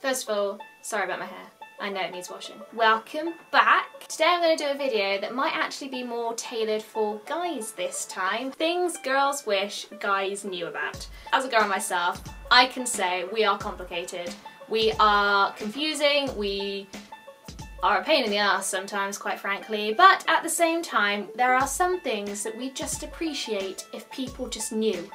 First of all, sorry about my hair. I know it needs washing. Welcome back. Today I'm going to do a video that might actually be more tailored for guys this time. Things girls wish guys knew about. As a girl myself, I can say we are complicated. We are confusing, we are a pain in the ass sometimes, quite frankly, but at the same time, there are some things that we just appreciate if people just knew.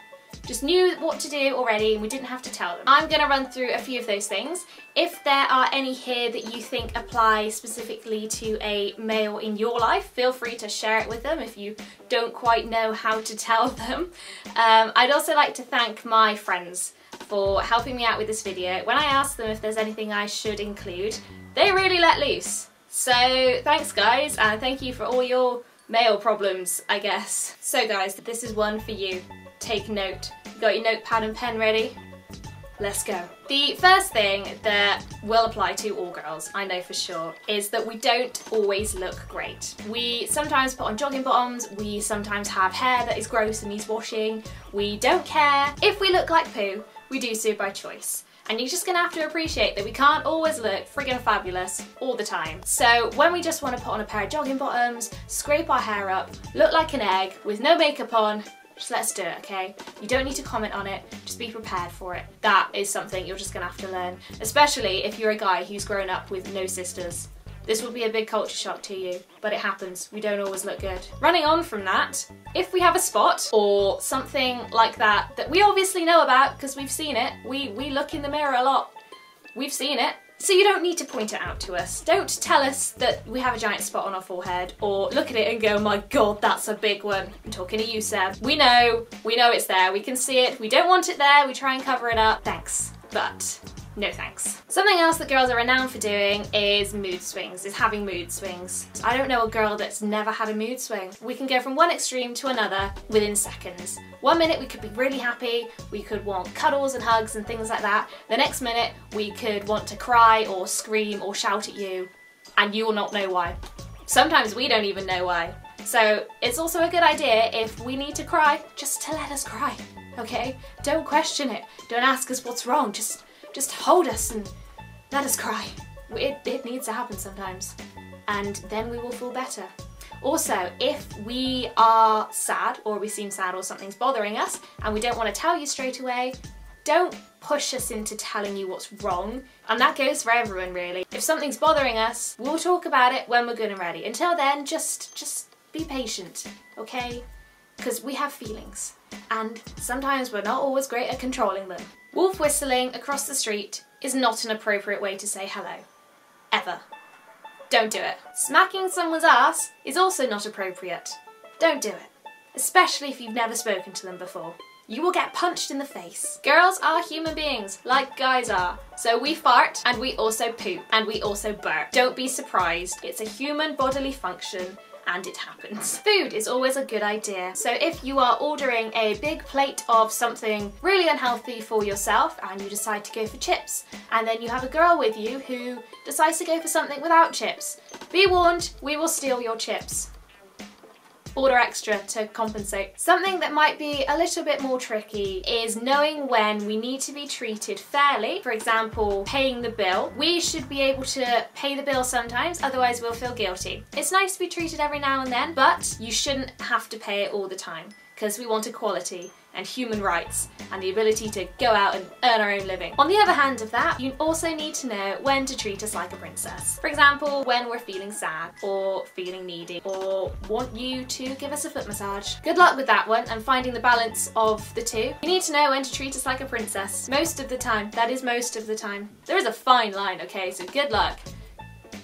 Just knew what to do already and we didn't have to tell them. I'm going to run through a few of those things. If there are any here that you think apply specifically to a male in your life, feel free to share it with them if you don't quite know how to tell them. I'd also like to thank my friends for helping me out with this video. When I asked them if there's anything I should include, they really let loose. So thanks guys, and thank you for all your male problems, I guess. So guys, this is one for you. Take note. You got your notepad and pen ready? Let's go. The first thing that will apply to all girls, I know for sure, is that we don't always look great. We sometimes put on jogging bottoms, we sometimes have hair that is gross and needs washing, we don't care. If we look like poo, we do so by choice. And you're just gonna have to appreciate that we can't always look friggin' fabulous all the time. So when we just wanna put on a pair of jogging bottoms, scrape our hair up, look like an egg with no makeup on, just let's do it, okay? You don't need to comment on it, just be prepared for it. That is something you're just gonna have to learn, especially if you're a guy who's grown up with no sisters. This will be a big culture shock to you, but it happens. We don't always look good. Running on from that, if we have a spot or something like that that we obviously know about because we've seen it, we look in the mirror a lot. We've seen it. So you don't need to point it out to us. Don't tell us that we have a giant spot on our forehead or look at it and go, my god, that's a big one. I'm talking to you, Seb. We know it's there. We can see it. We don't want it there. We try and cover it up. Thanks, but no thanks. Something else that girls are renowned for doing is mood swings, is having mood swings. I don't know a girl that's never had a mood swing. We can go from one extreme to another within seconds. 1 minute we could be really happy, we could want cuddles and hugs and things like that. The next minute we could want to cry or scream or shout at you, and you will not know why. Sometimes we don't even know why. So it's also a good idea if we need to cry, just to let us cry, okay? Don't question it. Don't ask us what's wrong. Just hold us and let us cry. It needs to happen sometimes. And then we will feel better. Also, if we are sad or we seem sad or something's bothering us and we don't want to tell you straight away, don't push us into telling you what's wrong. And that goes for everyone really. If something's bothering us, we'll talk about it when we're good and ready. Until then, just be patient, okay? Because we have feelings. And sometimes we're not always great at controlling them. Wolf whistling across the street is not an appropriate way to say hello. Ever. Don't do it. Smacking someone's ass is also not appropriate. Don't do it. Especially if you've never spoken to them before. You will get punched in the face. Girls are human beings, like guys are. So we fart, and we also poop, and we also burp. Don't be surprised. It's a human bodily function, and it happens. Food is always a good idea. So if you are ordering a big plate of something really unhealthy for yourself and you decide to go for chips, and then you have a girl with you who decides to go for something without chips, be warned, we will steal your chips. Order extra to compensate. Something that might be a little bit more tricky is knowing when we need to be treated fairly. For example, paying the bill. We should be able to pay the bill sometimes, otherwise we'll feel guilty. It's nice to be treated every now and then, but you shouldn't have to pay it all the time because we want equality and human rights and the ability to go out and earn our own living. On the other hand of that, you also need to know when to treat us like a princess. For example, when we're feeling sad or feeling needy or want you to give us a foot massage. Good luck with that one and finding the balance of the two. You need to know when to treat us like a princess. Most of the time. That is most of the time. There is a fine line, okay? So good luck.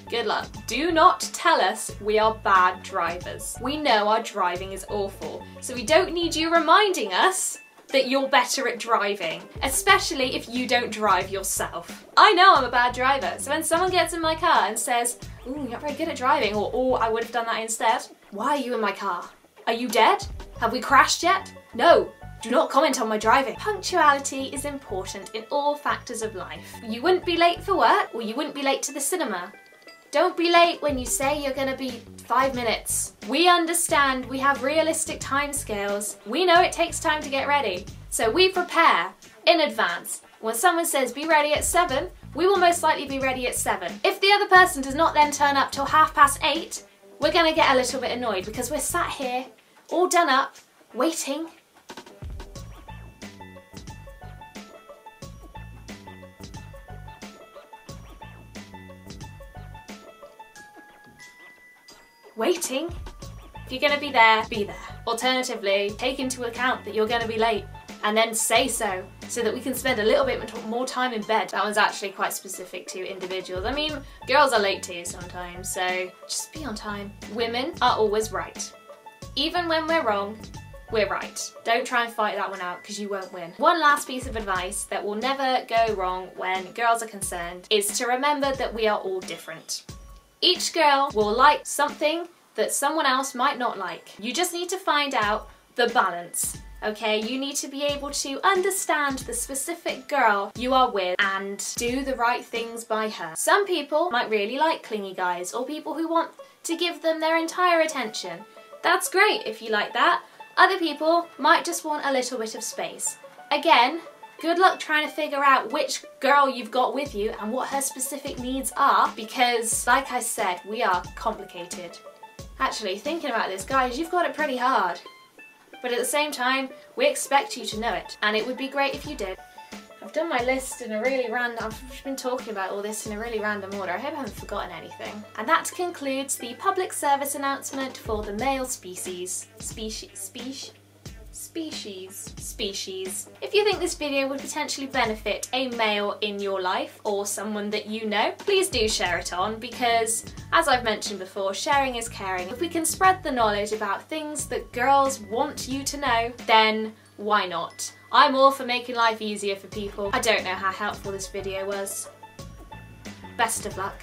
Good luck. Do not tell us we are bad drivers. We know our driving is awful, so we don't need you reminding us that you're better at driving, especially if you don't drive yourself. I know I'm a bad driver, so when someone gets in my car and says, ooh, you're not very good at driving, or oh, I would have done that instead. Why are you in my car? Are you dead? Have we crashed yet? No. Do not comment on my driving. Punctuality is important in all factors of life. You wouldn't be late for work, or you wouldn't be late to the cinema. Don't be late when you say you're gonna be 5 minutes. We understand we have realistic timescales. We know it takes time to get ready. So we prepare in advance. When someone says be ready at 7, we will most likely be ready at 7. If the other person does not then turn up till 8:30, we're going to get a little bit annoyed because we're sat here, all done up, waiting. Waiting. If you're going to be there, be there. Alternatively, take into account that you're going to be late and then say so that we can spend a little bit more time in bed. That one's actually quite specific to individuals. I mean, girls are late too sometimes, so just be on time. Women are always right. Even when we're wrong, we're right. Don't try and fight that one out because you won't win. One last piece of advice that will never go wrong when girls are concerned is to remember that we are all different. Each girl will like something that someone else might not like. You just need to find out the balance. Okay, you need to be able to understand the specific girl you are with and do the right things by her. Some people might really like clingy guys or people who want to give them their entire attention. That's great if you like that. Other people might just want a little bit of space. Again, good luck trying to figure out which girl you've got with you and what her specific needs are because, like I said, we are complicated. Actually, thinking about this, guys, you've got it pretty hard. But at the same time, we expect you to know it, and it would be great if you did. I've done my list in a really random, I've been talking about all this in a really random order. I hope I haven't forgotten anything. And that concludes the public service announcement for the male species. If you think this video would potentially benefit a male in your life or someone that you know, please do share it on because, as I've mentioned before, sharing is caring. If we can spread the knowledge about things that girls want you to know, then why not? I'm all for making life easier for people. I don't know how helpful this video was. Best of luck.